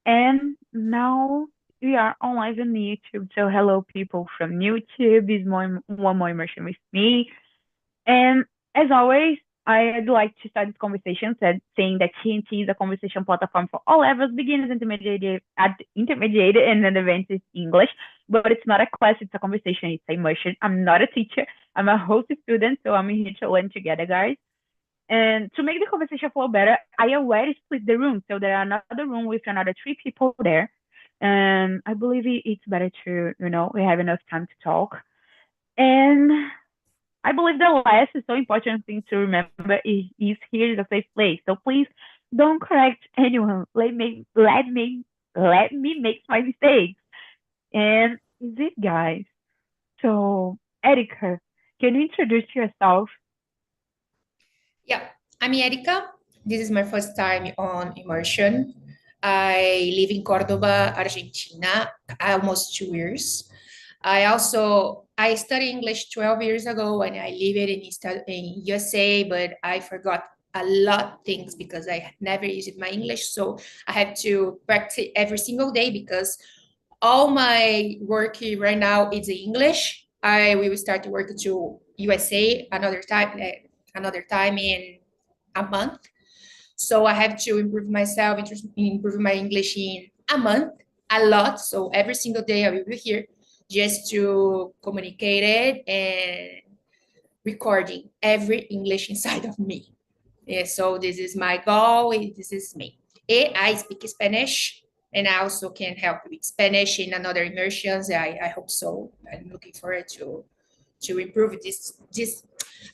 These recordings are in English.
And now we are on live on YouTube. So hello people from YouTube. Is one more immersion with me. And as always, I'd like to start this conversation saying that TNT is a conversation platform for all levels, beginners, intermediate, and advanced English. But it's not a class, it's a conversation, it's a immersion. I'm not a teacher. I'm a host student, so I'm here to learn together, guys. And to make the conversation flow better, I already split the room. So there are another room with another three people there. And I believe it's better to, we have enough time to talk. And I believe the last is so important thing to remember is here is a safe place. So please don't correct anyone. Let me make my mistakes. And is it, guys? So Erica, can you introduce yourself? Yeah, I'm Erika. This is my first time on immersion. I live in Cordoba, Argentina, almost 2 years. I studied English 12 years ago and I live it in USA, but I forgot a lot of things because I never used my English. So I have to practice every single day because all my work right now is in English. I will start to work to USA another time in a month. So I have to improve myself, improve my English in a month, a lot. So every single day I will be here just to communicate it and recording every English inside of me. Yeah, so this is my goal. This is me. I speak Spanish and I also can help with Spanish in another immersions. I hope so. I'm looking forward to improve this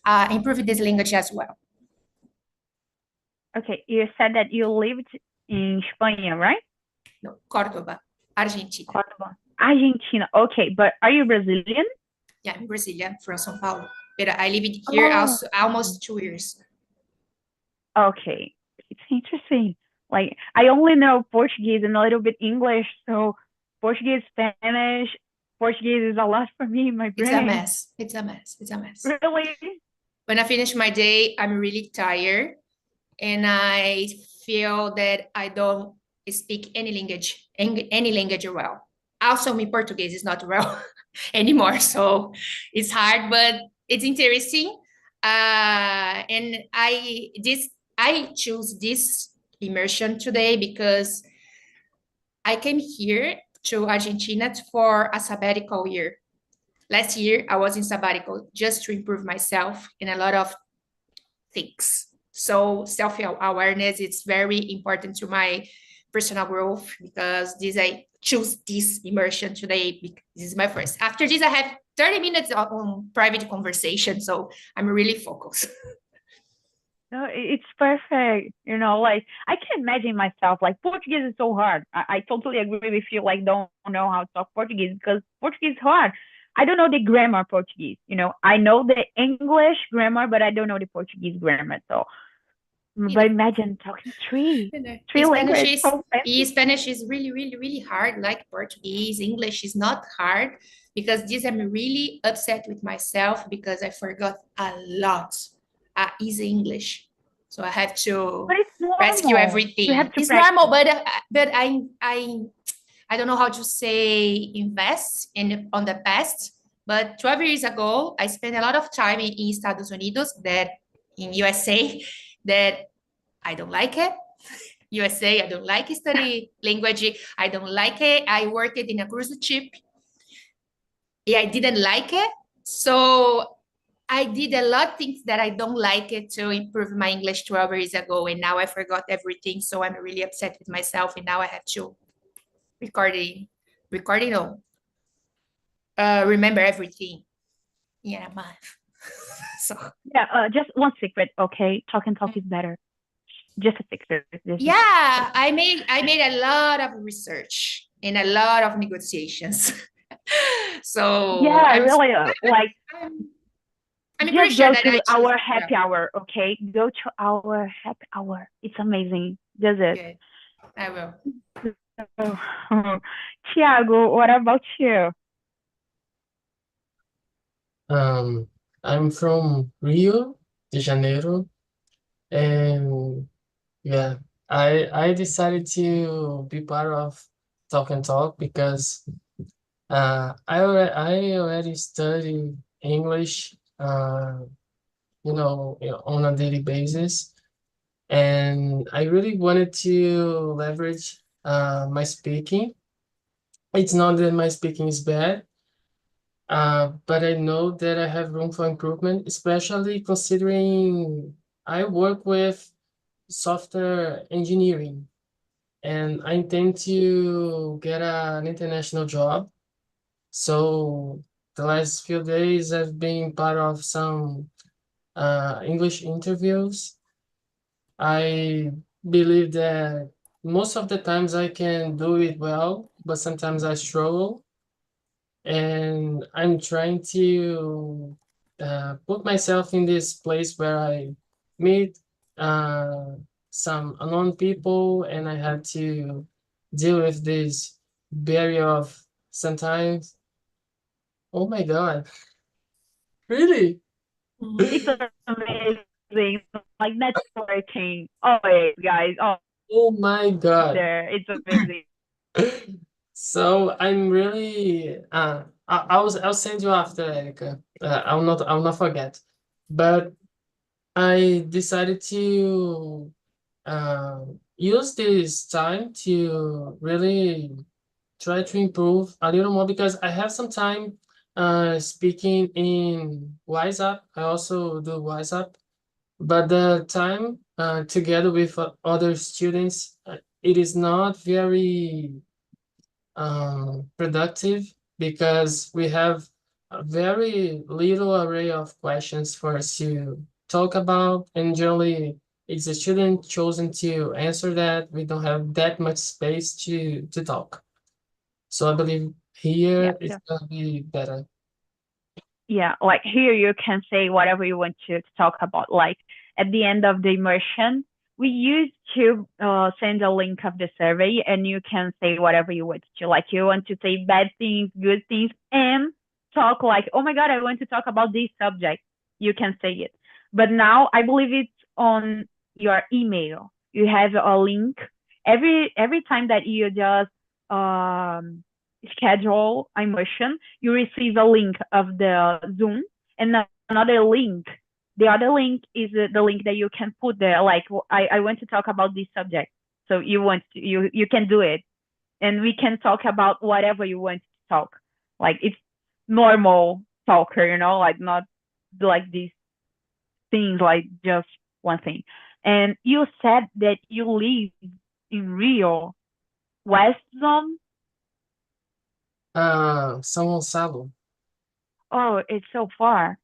language as well. Okay, you said that you lived in Spain, right? No, Córdoba, Argentina. Cordoba. Argentina. Okay, but are you Brazilian? Yeah, I'm Brazilian from São Paulo. But I live here also almost 2 years. Okay, it's interesting. Like I only know Portuguese and a little bit English, so Portuguese, Spanish, Portuguese is a lot for me in my brain. It's a mess. It's a mess. It's a mess. Really? When I finish my day, I'm really tired and I feel that I don't speak any language well. Also, my Portuguese is not well anymore, so it's hard, but it's interesting. And I choose this immersion today because I came here to Argentina for a sabbatical year. Last year, I was in sabbatical just to improve myself in a lot of things. So self-awareness is very important to my personal growth because I choose this immersion today because this is my first. After this, I have 30 minutes on private conversation, so I'm really focused. No, it's perfect. Like I can imagine myself. Like Portuguese is so hard. I totally agree with you. Like don't know how to talk Portuguese because Portuguese is hard. I don't know the grammar Portuguese. I know the English grammar, but I don't know the Portuguese grammar. So, but imagine talking three languages. So fancy. Spanish is really, really, really hard. Like Portuguese, English is not hard because this I'm really upset with myself because I forgot a lot. Easy English, so I have to But it's rescue normal. everything. You have to It's practice. normal, but I don't know how to say invest in on the past. But 12 years ago, I spent a lot of time in Estados Unidos, that in USA, that I don't like it. USA, I don't like study language. I don't like it. I worked in a cruise ship. Yeah, I didn't like it. So I did a lot of things that I don't like it to improve my English 12 years ago. And now I forgot everything. So I'm really upset with myself. And now I have to recording on remember everything in a month. So Yeah, just one secret, okay? Talk and talk is better. Just a secret. Yeah, I made a lot of research and a lot of negotiations. So yeah, I'm really, like I'm just pretty sure go that to I choose our happy hour, okay? Go to our happy hour. It's amazing. Does it? good. I will. So, Tiago, what about you? I'm from Rio de Janeiro, and yeah, I decided to be part of Talk and Talk because I already study English, on a daily basis, and I really wanted to leverage my speaking. It's not that my speaking is bad, but I know that I have room for improvement, especially considering I work with software engineering, and I intend to get an international job. So the last few days I've been part of some English interviews. I believe that most of the times I can do it well, but sometimes I struggle. And I'm trying to put myself in this place where I meet uh, some unknown people, and I have to deal with this barrier of sometimes, oh my God, really? It's amazing. Like networking. Always, guys. Always Oh my God. there. It's amazing. So I'm really I'll send you after, Erica. I'll not forget. But I decided to use this time to really try to improve a little more because I have some time speaking in WhatsApp. I also do WhatsApp, but the time together with other students, it is not very productive because we have a very little array of questions for us to talk about, and generally it's a student chosen to answer that. We don't have that much space to talk. So I believe Yeah. here it's gonna be better. Yeah, like here you can say whatever you want to talk about. Like at the end of the immersion, we used to send a link of the survey, and you can say whatever you want to. Like you want to say bad things, good things, and talk like, oh my God, I want to talk about this subject. You can say it. But now I believe it's on your email. You have a link every time that you just um schedule immersion, you receive a link of the Zoom and another link. The other link is the link that you can put there. Like I want to talk about this subject, so you can do it, and we can talk about whatever you want to talk. Like it's normal talker, like not like these things, like just one thing. And you said that you live in Rio, West Zone. São Gonçalo. Oh, it's so far.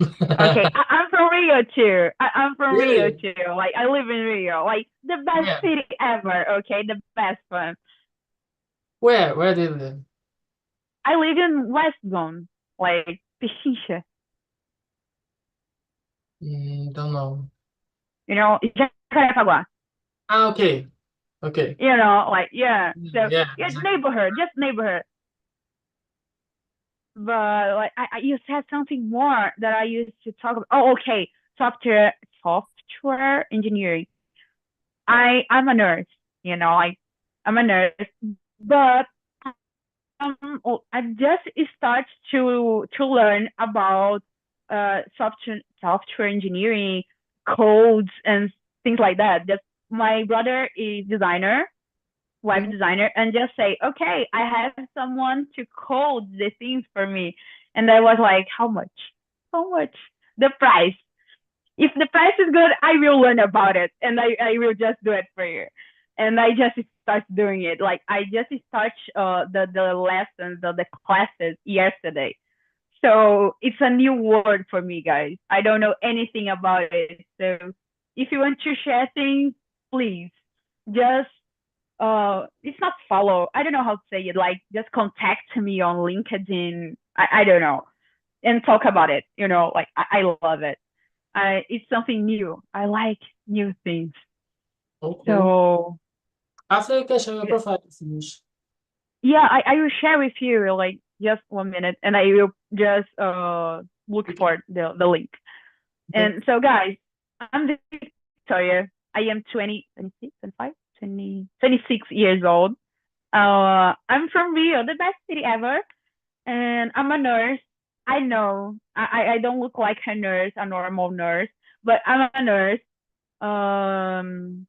Okay, I'm from Rio too. I'm from Rio Really? too. Like I live in Rio. Like the best Where? city ever. Okay, the best one. Where do you live? I live in West Zone, like Pichincha. Don't know. Jacarepaguá. Ah, okay. Okay. Like yeah. So Yeah, yeah, exactly. neighborhood, just neighborhood. But like you said something more that I used to talk about. Oh, okay, software engineering. I'm a nurse. Like I'm a nurse, but I just start to learn about software engineering, codes, and things like that. Just my brother is designer, web Mhm. designer, and just say, okay, I have someone to code the things for me, and I was like, how much? How much? The price. If the price is good, I will learn about it, and I will just do it for you. And I just start doing it. Like I just start the lessons, the classes yesterday. So it's a new word for me, guys. I don't know anything about it. So if you want to share things, please just it's not follow. I don't know how to say it. Like just contact me on LinkedIn. I don't know, and talk about it. Like I love it. It's something new. I like new things. Okay. So After you can share your profile, finish. yeah, I will share with you like just 1 minute, and I will just look Okay. for the link. Okay. And so guys, I'm Victoria. I am 20, 26, 25, 20, 26 years old. I'm from Rio, the best city ever, and I'm a nurse. I know I don't look like a nurse, a normal nurse, but I'm a nurse. Um,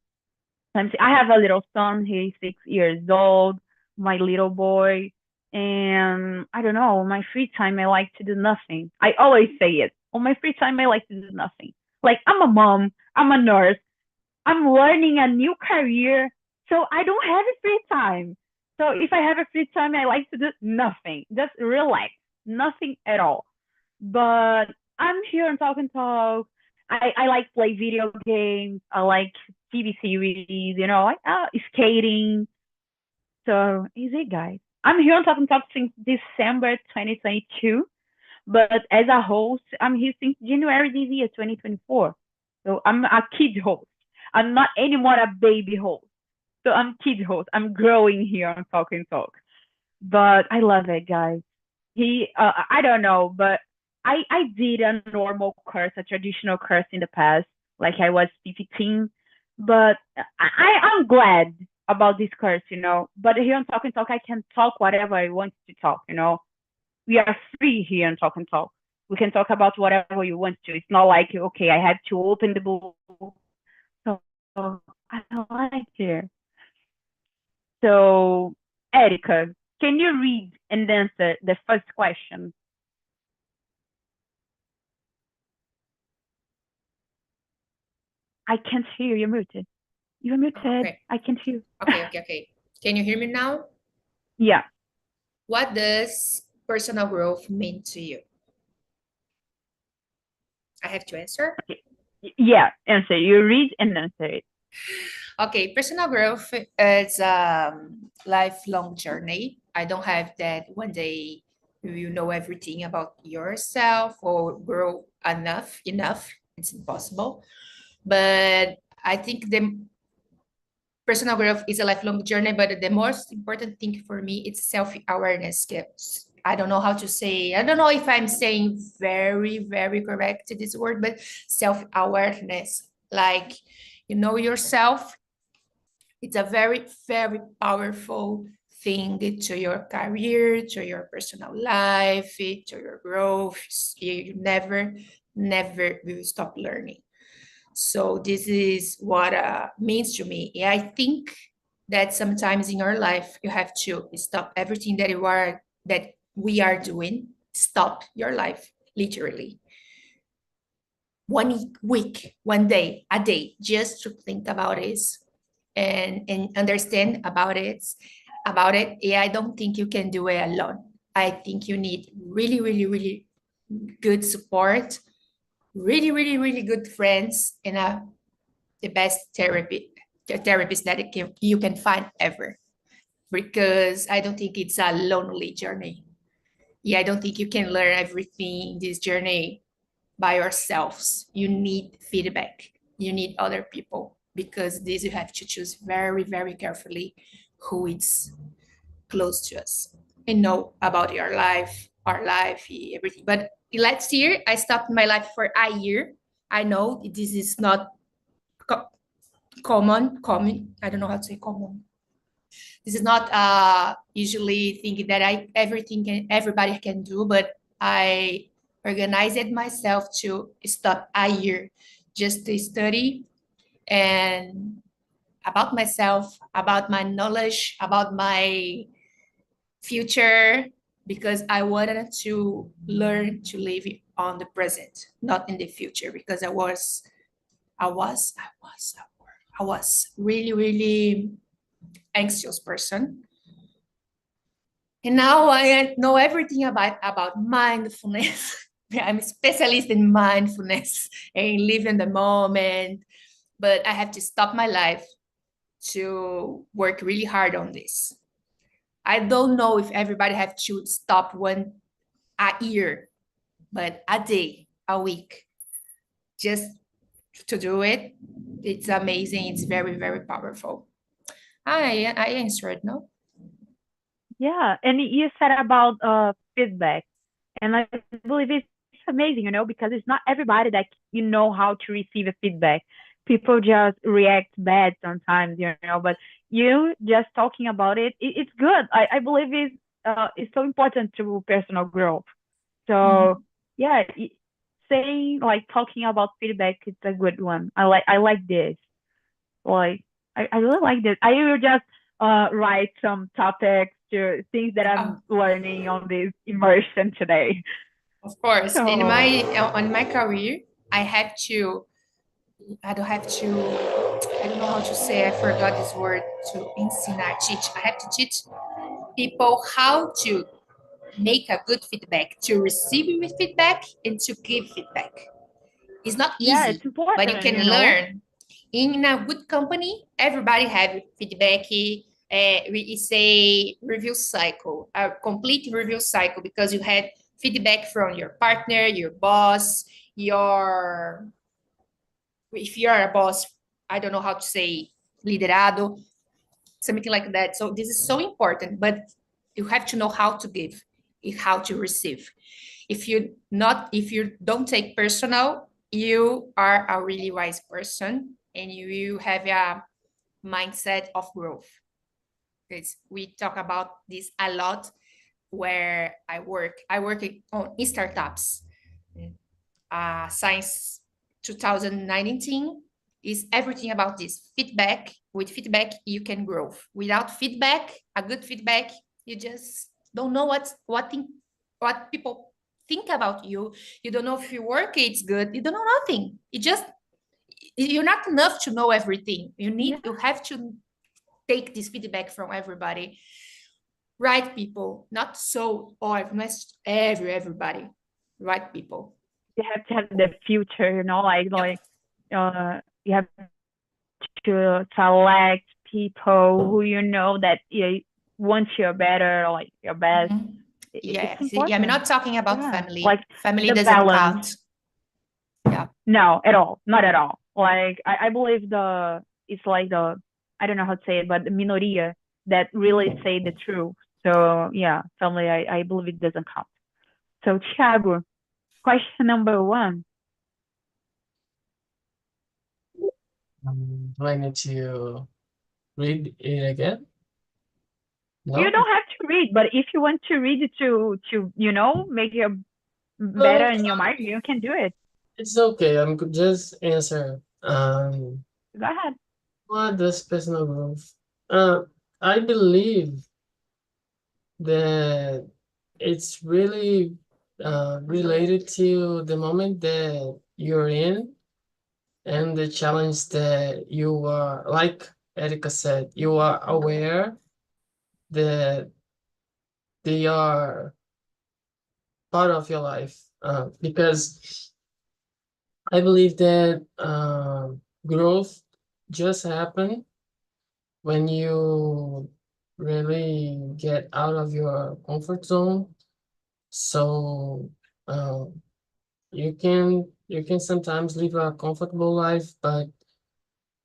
let me see. I have a little son. He's 6 years old. My little boy, and I don't know. My free time, I like to do nothing. I always say it. On my free time, I like to do nothing. Like I'm a mom. I'm a nurse. I'm learning a new career, so I don't have a free time. So if I have a free time, I like to do nothing, just relax, nothing at all. But I'm here on Talk and Talk. I like play video games. I like TV series. Like skating. So easy, guys. I'm here on Talk and Talk since December 2022, but as a host, I'm here since January this year, 2024. So I'm a kid host. I'm not anymore a baby host. So I'm kid host. I'm growing here on Talk and Talk. But I love it, guys. I don't know, but I did a normal course, a traditional course in the past, like I was 15. But I'm glad about this course. But here on Talk and Talk, I can talk whatever I want to talk. We are free here on Talk and Talk. We can talk about whatever you want to. It's not like, okay, I have to open the book. So I like it. So, Erica, can you read and answer the first question? I can't hear you. You're muted. You're muted. Okay. I can't hear. Okay. Can you hear me now? Yeah. What does personal growth mean to you? I have to answer? Okay. Yeah, answer. You read and answer it. Okay, personal growth is a lifelong journey. I don't have that one day you know everything about yourself or grow enough. It's impossible. But I think the personal growth is a lifelong journey, but the most important thing for me is self-awareness skills. I don't know how to say, I don't know if I'm saying very, very correct this word, but self-awareness, like you know yourself. It's a very, very powerful thing to your career, to your personal life, to your growth. You never, never will stop learning. So this is what means to me. Yeah, I think that sometimes in your life you have to stop everything that we are doing. Stop your life literally. 1 week, 1 day, a day, just to think about it and understand about it. Yeah, I don't think you can do it alone. I think you need really, really, really good support, really, really, really good friends, and the best therapist that you can find ever. Because I don't think it's a lonely journey. Yeah, I don't think you can learn everything in this journey by yourselves. You need feedback. You need other people, because this you have to choose very, very carefully who is close to us and know about your life, our life, everything. But last year, I stopped my life for a year. I know this is not common. I don't know how to say common. This is not usually thinking that everybody can do, but I organized myself to stop a year just to study and about myself, about my knowledge, about my future, because I wanted to learn to live on the present, not in the future, because I was really, really anxious person. And now I know everything about mindfulness. I'm a specialist in mindfulness and live in the moment, but I have to stop my life to work really hard on this. I don't know if everybody have to stop a year, but a day, a week, just to do it. It's amazing. It's very, very powerful. I answered, no? Yeah, and you said about feedback, and I believe it's amazing, because it's not everybody that how to receive a feedback. people just react bad sometimes, but you just talking about it's good. I believe it's so important to personal growth. So yeah, saying like talking about feedback is a good one. I like this. Like I really like this. I will just write some topics to things that I'm learning on this immersion today. Of course, in So my on my career, I have to. I don't have to. I don't know how to say. I forgot this word. To ensinar, teach. I have to teach people how to make a good feedback, to receive with feedback, and to give feedback. It's not yeah, easy, it's but you important, can learn. In a good company, everybody have feedback. We say review cycle, a complete review cycle, because you had feedback from your partner, your boss, your if you are a boss, I don't know how to say liderado, something like that. So this is so important, but you have to know how to give, how to receive. If you don't take personal, you are a really wise person and you have a mindset of growth. Because we talk about this a lot where I work. I work on startups. Science 2019 is everything about this feedback. With feedback, you can grow. Without feedback, a good feedback, you just don't know what people think about you. You don't know if your work it's good. You don't know nothing. You're not enough to know everything. Yeah, You have to take this feedback from everybody. Right people, not so or not everybody. Right people. you have to have the future, Yep. you have to select people who that want you better, like your best. It's Yeah, see, yeah, I'm important. not talking about Yeah, family. like Family the doesn't balance. count. Yeah. No, at all, not at all. Like I believe it's like I don't know how to say it, but the minoria that really say the truth. So yeah, family, I believe it doesn't count. So Thiago, question number one. Do I need to read it again? You No? don't have to read, but if you want to read it to make you No, better in your mind, you can do it. it's okay. I'm just answer. Go ahead. What does personal growth? Uh, I believe that it's really related to the moment that you're in and the challenge that you are, like Erica said, you are aware that they are part of your life. Because I believe that growth just happen when you really get out of your comfort zone. So um, you can sometimes live a comfortable life, but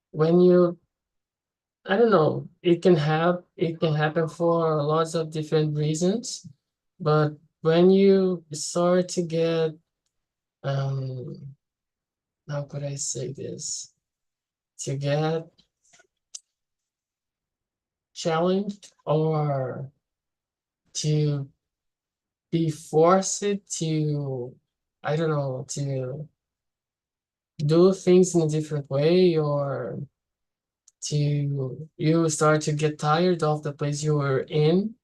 when you I don't know, it can happen for lots of different reasons, but when you start to get um how could I say this? To get challenged or to be forced to, I don't know, to do things in a different way, or to you start to get tired of the place you were in,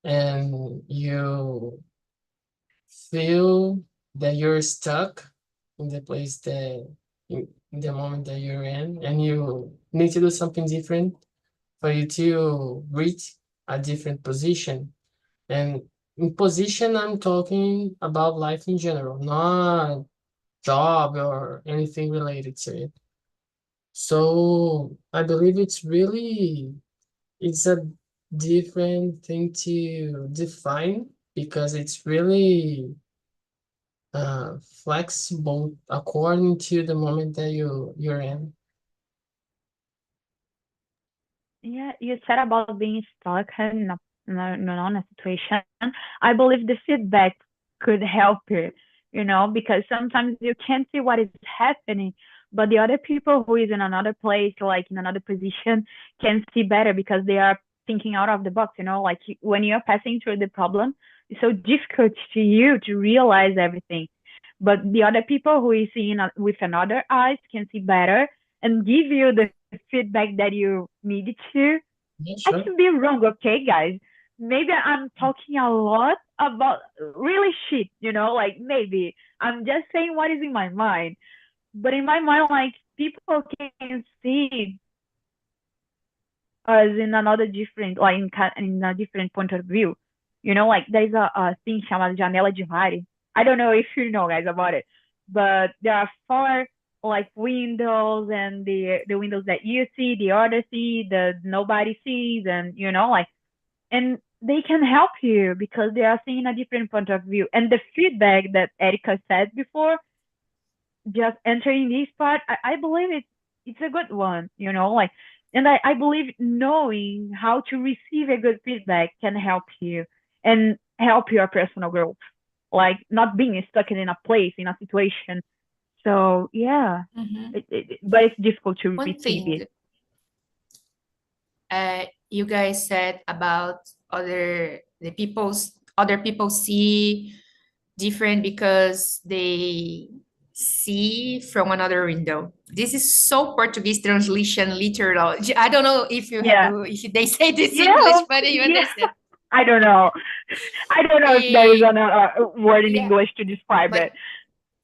and you feel that you're stuck in the place that in the moment that you're in, and you need to do something different for you to reach a different position. And in position, I'm talking about life in general, not job or anything related to it. So I believe it's a different thing to define, because it's really flexible according to the moment that you're in. Yeah, you said about being stuck in a situation. I believe the feedback could help you, because sometimes you can't see what is happening, but the other people who is in another place, like in another position, can see better because they are thinking out of the box, like when you're passing through the problem, it's so difficult to you to realize everything. But the other people who is seeing with another eyes can see better and give you the feedback that you needed to. Yeah, I sure. can be wrong, okay, guys? Maybe I'm talking a lot about really shit, like maybe I'm just saying what is in my mind. But in my mind, like people can see us in another different, like in a different point of view. Like there's a thing called janela de mare. I don't know if you know, guys, about it, but there are four like windows, and the windows that you see, the other see, the nobody sees, and like, and they can help you because they are seeing a different point of view. And the feedback that Erica said before, just entering this part, I believe it's a good one, like, and I believe knowing how to receive a good feedback can help you and help your personal growth, like not being stuck in a place, in a situation. So yeah, Mhm. but it's difficult to One receive it. thing you guys said about other people see different because they see from another window. This is so Portuguese translation literal. I don't know if Yeah, if they say this in English, yeah, but you yeah. understand. I don't know. I don't know if there is Eh, a word in yeah, English to describe but it.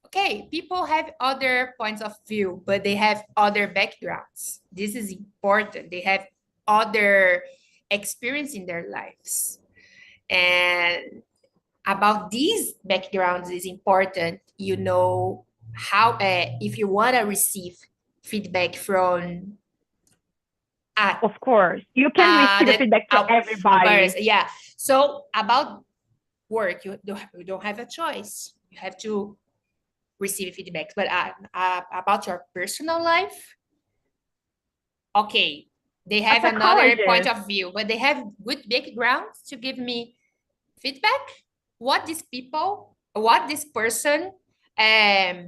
okay, people have other points of view, but they have other backgrounds. This is important. They have other experience in their lives. And about these backgrounds is important. How, if you want to receive feedback from uh, Of course, you can receive a that feedback to a everybody. person. Yeah. So about work, you don't have a choice. You have to receive feedback. But about your personal life, okay, they A have another point psychologist, of view, but they have good backgrounds to give me feedback. What this person, I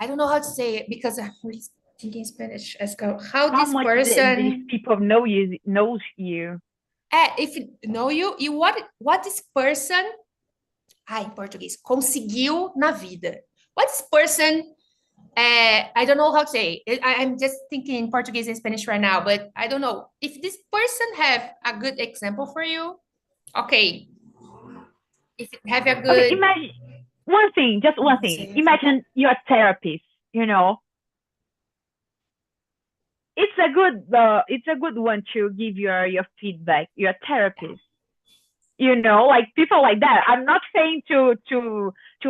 don't know how to say it because I'm really thinking Spanish. How how this much these person, people knows you. if you know you what this person, em português, conseguiu na vida. What this person, I don't know how to say it. I'm just thinking in Portuguese and Spanish right now, but I don't know if this person have a good example for you. Okay, if it have a Okay, good, imagine one thing, just one não thing. sei, I forgot. Imagine your therapist. You know, it's a good one to give your feedback. Your therapist. Like people like that. I'm not saying to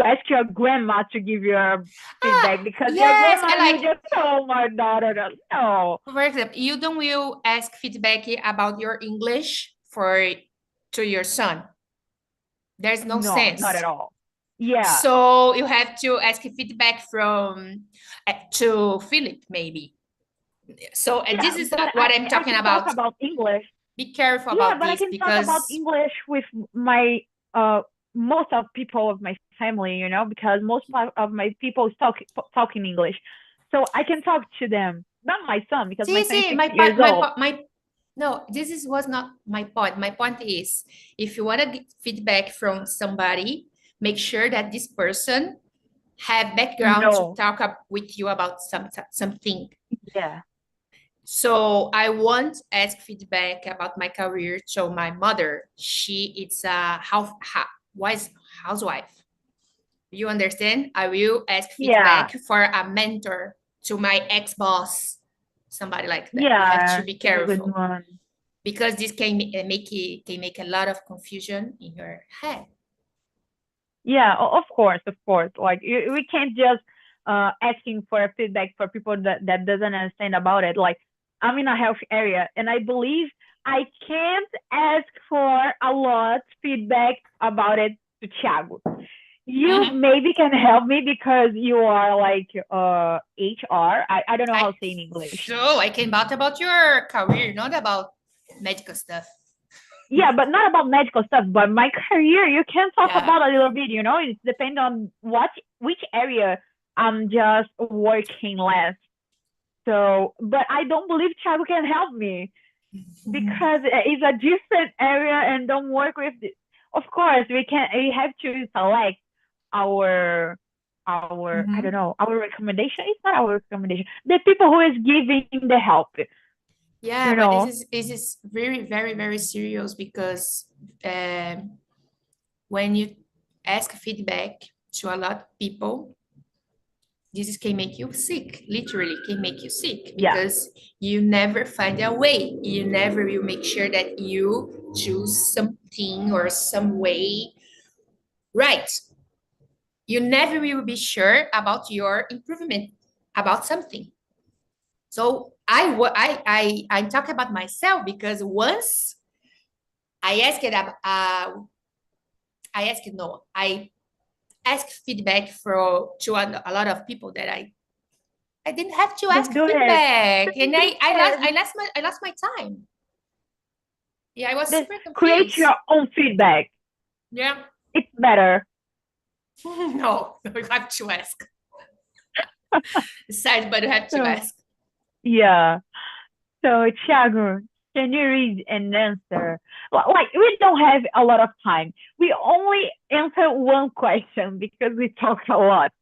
ask your grandma to give your feedback because your Yes, I grandma will like. just tell my daughter that no, For example, you don't will ask feedback about your English to your son. There's no no, not at sense. all. Yeah, So you have to ask feedback from to Philip maybe. So yeah, this is but what I'm I talking can talk about. about English. Be careful Yeah, about but I this can talk about because English with my most of people of my family, because most of my people talking English, so I can talk to them. Not my son because my son is see, 6 years old. no, was not my point. My point is, if you want to get feedback from somebody, make sure that this person have background to No, talk with you about something. yeah, So I want to ask feedback about my career to my mother. She is a wise housewife. You understand? I will ask yeah, feedback for a mentor to my ex-boss, somebody like that. You have to yeah. be It's a good careful one. because this can make a lot of confusion in your head. Yeah, of course, of course. Like we can't just asking for feedback for people that doesn't understand about it. Like I'm in a health area, and I believe I can't ask for a lot feedback about it to Thiago. You Mhm. maybe can help me because you are like HR. I don't know how I to say in English. so I can talk about your career, not about medical stuff. Yeah, but not about medical stuff, but my career you can talk Yeah. about a little bit. It depends on which area I'm just working less. So, but I don't believe Thiago can help me because it's a different area and don't work with it. Of course, we have to select our I don't Mhm. know, our recommendation. It's not our recommendation. The people who is giving the help, Yeah, you but know. this is very, very, very serious because when you ask feedback to a lot of people, can make you sick, literally can make you sick Yeah. because you never find a way. You never will make sure that you choose something or some way right. You never will be sure about your improvement about something. So I talk about myself because once I asked it I asked no I asked feedback for to a lot of people that I didn't have to ask Don't do it. feedback, and Don't do it. I lost my time. Yeah, I was Just super create confused. your own feedback. Yeah, It's better. no, you have to ask. It's sad, but you have to So ask. yeah. So Thiago, can you read and answer? Like we don't have a lot of time. We only answer one question because we talk a lot.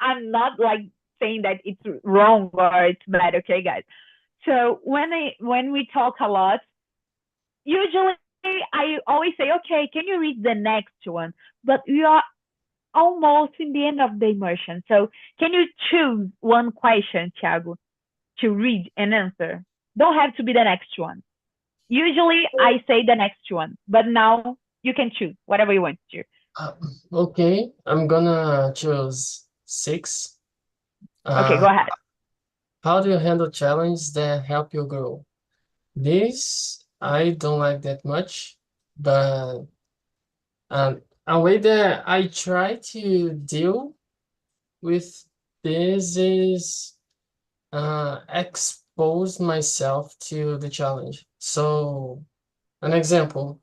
I'm not like saying that it's wrong or it's bad, okay, guys. So when we talk a lot, usually I always say, okay, can you read the next one? But we are almost in the end of the immersion. So can you choose one question, Thiago, to read and answer? Don't have to be the next one. Usually I say the next one, but now you can choose whatever you want to. Uh, okay, I'm gonna choose 6. Okay, Uh, go ahead. how do you handle challenges that help you grow? This I don't like that much, but a way that I try to deal with this is expose myself to the challenge. So, an example,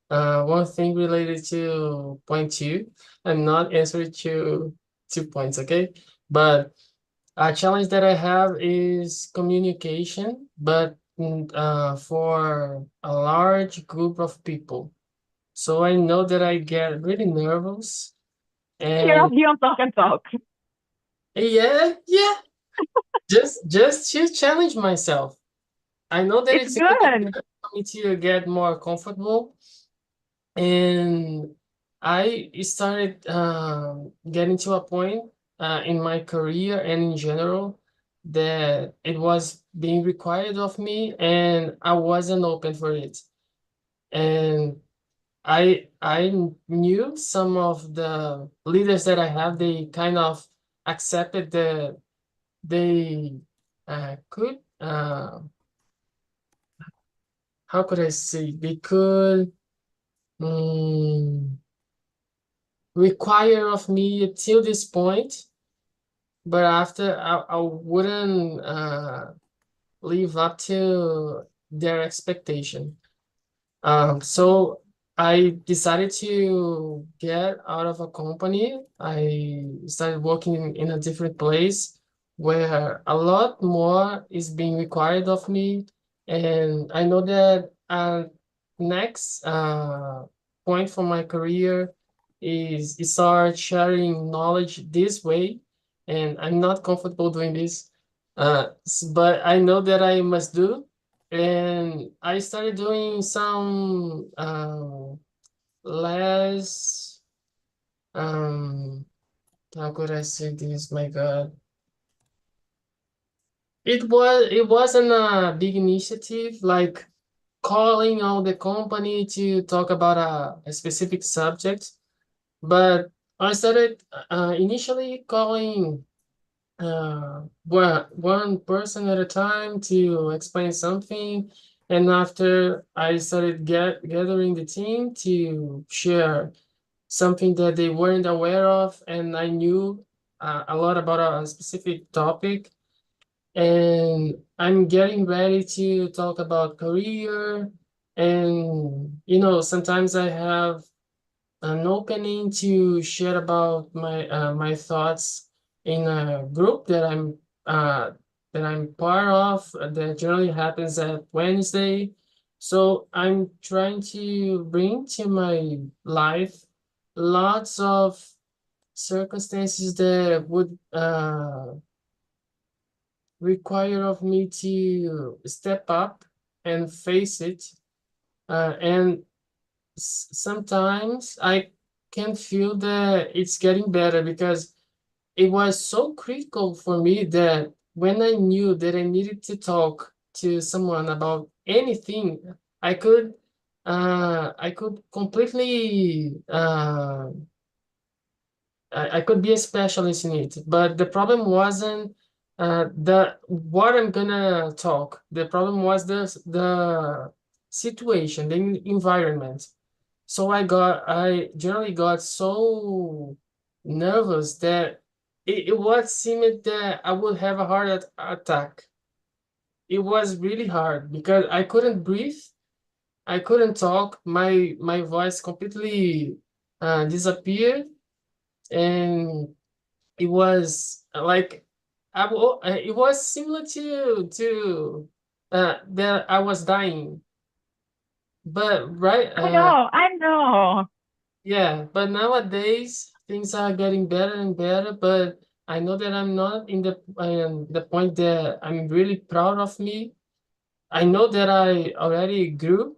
one thing related to point two, I'm not answering to 2 points, okay? But a challenge that I have is communication, but for a large group of people. So I know that I get really nervous Here and of you talk and talk. yeah, just to challenge myself. I know that It's it's gonna be good. good for me to get more comfortable, and I started getting to a point in my career and in general that it was being required of me, and I wasn't open for it. And I knew some of the leaders that I have, they kind of accepted that they could how could I say they could um, require of me till this point, but after I wouldn't live up to their expectation. So I decided to get out of a company. I started working in a different place where a lot more is being required of me. And I know that next point for my career is start sharing knowledge this way. And I'm not comfortable doing this. But I know that I must do, and I started doing some less how could I say this? My God. It wasn't a big initiative like calling on the company to talk about a specific subject, but I started initially calling one person at a time to explain something. And after I started gathering the team to share something that they weren't aware of, and I knew a lot about a specific topic. And I'm getting ready to talk about career. And, sometimes I have an opening to share about my thoughts in a group that I'm part of that generally happens at Wednesday. So I'm trying to bring to my life lots of circumstances that would require of me to step up and face it. And sometimes I can feel that it's getting better because it was so critical for me that when I knew that I needed to talk to someone about anything, I could I could completely I could be a specialist in it. But the problem wasn't the what I'm gonna talk. The problem was the situation, the environment. So I generally got so nervous that it was seemed that I would have a heart attack. It was really hard because I couldn't breathe, I couldn't talk, my voice completely disappeared, and it was like it was similar to that I was dying. But right I know. yeah, but nowadays things are getting better and better, but I know that I'm not in the point that I'm really proud of me. I know that I already grew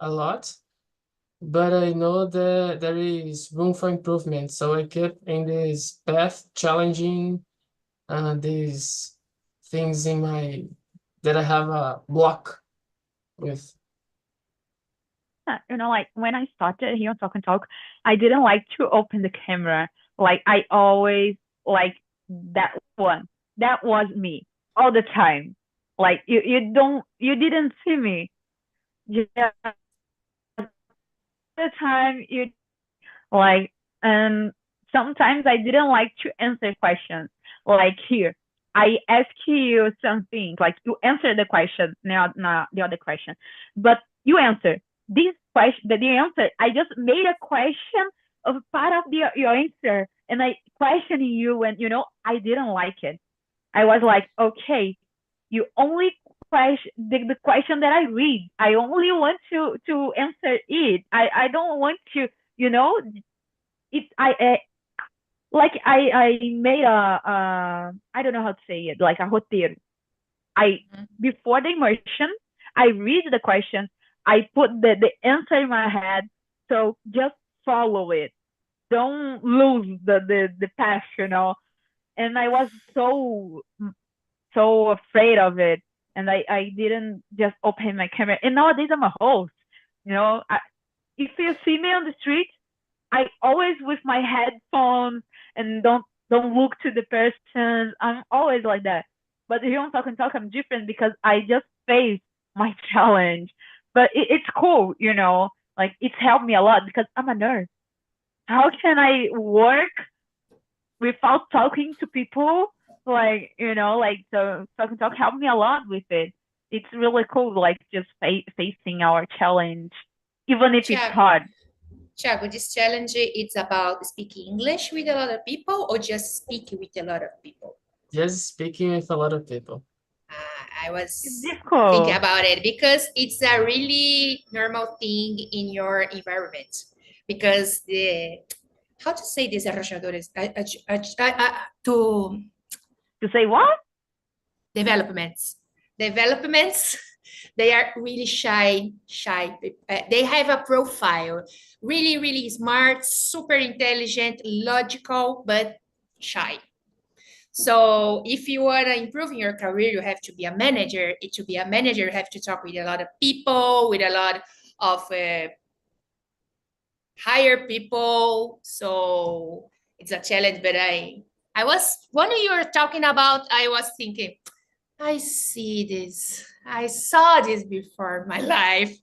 a lot, but I know that there is room for improvement. So I kept in this path, challenging these things in my that I have a block with. Like when I started here on Talk and Talk, I didn't like to open the camera. Like I always like that one. That was me all the time. Like you didn't see me. Just the time you like, and sometimes I didn't like to answer questions. Like here, I ask you something, like you answer the question, not the other question, but you answer this question. The answer, I just made a question of part of your answer, and I questioning you, and I didn't like it. I was like, okay, you only question the question that I read. I only want to answer it. I don't want to, you know, it like I made I don't know how to say it, like a roteiro. I Mhm. Before the immersion, I read the question, I put the answer in my head. So just follow it. Don't lose the path, And I was so afraid of it, and I didn't just open my camera. And nowadays I'm a host. If you see me on the street, I always with my headphones and don't look to the person. I'm always like that. But here on Talk and Talk, I'm different because I just face my challenge. But it's cool, Like it's helped me a lot because I'm a nurse. How can I work without talking to people? So Talk and Talk helped me a lot with it. It's really cool, like just facing our challenge, even if it's Tiago, hard. Tiago, this challenge it's about speaking English with a lot of people or just speaking with a lot of people? Just speaking with a lot of people. I It's was thinking difficult. about it because it's a really normal thing in your environment. Because the how to say this, arrolladores, to To say what? developments, developments, they are really shy. They have a profile, really, really smart, super intelligent, logical, but shy. So if you want to improve in your career, you have to be a manager. It to be a manager, you have to talk with a lot of people, with a lot of hire people. So it's a challenge. But I was when you were talking about, I was thinking, I see this. I saw this before in my life.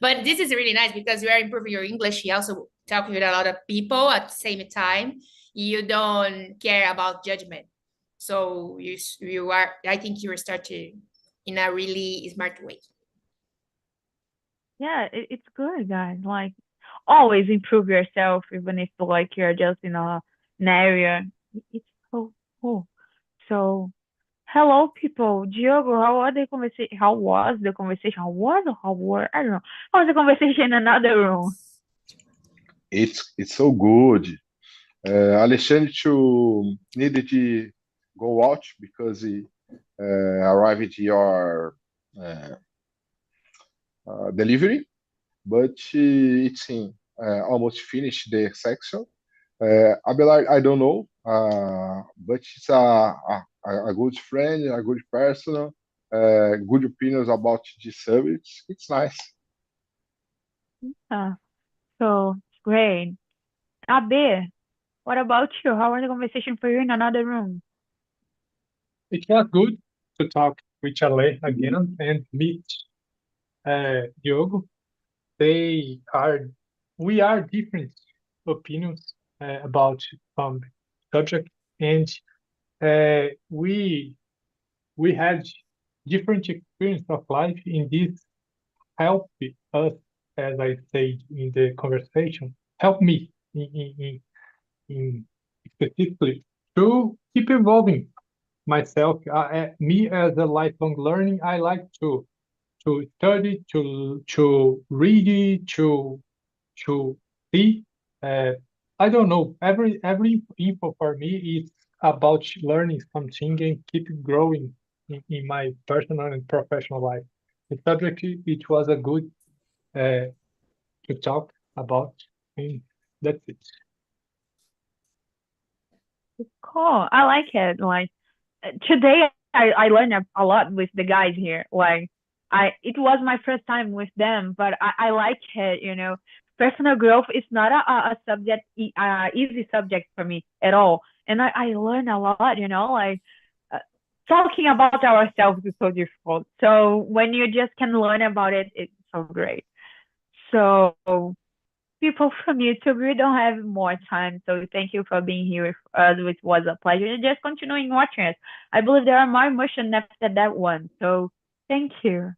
But this is really nice because you are improving your English. You also talking with a lot of people at the same time. You don't care about judgment. So you are. I think you are starting in a really smart way. Yeah, it's good, guys. Like, always improve yourself, even if like you're just in an area. It's Oh, oh. So, hello, people. Diogo, how are the conversation? How was the conversation? How was or how were? I don't know. How was the conversation in another room? It's so good. Alexandre to needed to go out because he arrived at your uh, delivery, but it's almost finished the section. Abelard, I don't know, but it's a good friend, a good person, good opinions about the subject. It's nice. Uh, so, great. Abe, what about you? How was the conversation for you in another room? It was good to talk with Ale again and meet Diogo. They are, we are different opinions about some subject, and we had different experience of life. In this help us, as I said in the conversation, help me in specifically to keep evolving myself. Me as a lifelong learning, I like to study, to read, to see. Uh, I don't know. Every info for me is about learning something and keep growing in my personal and professional life. The subject it was a good to talk about, and that's it. Cool. I like it. Like today, I learned a lot with the guys here. Like it was my first time with them, but I like it. Personal growth is not a subject, easy subject for me at all, and I learn a lot. Like uh, talking about ourselves is so difficult. So when you just can learn about it, it's so great. So people from YouTube, we don't have more time. So thank you for being here with us, which was a pleasure. And just continuing watching us. I believe there are more emotions after that one. So thank you.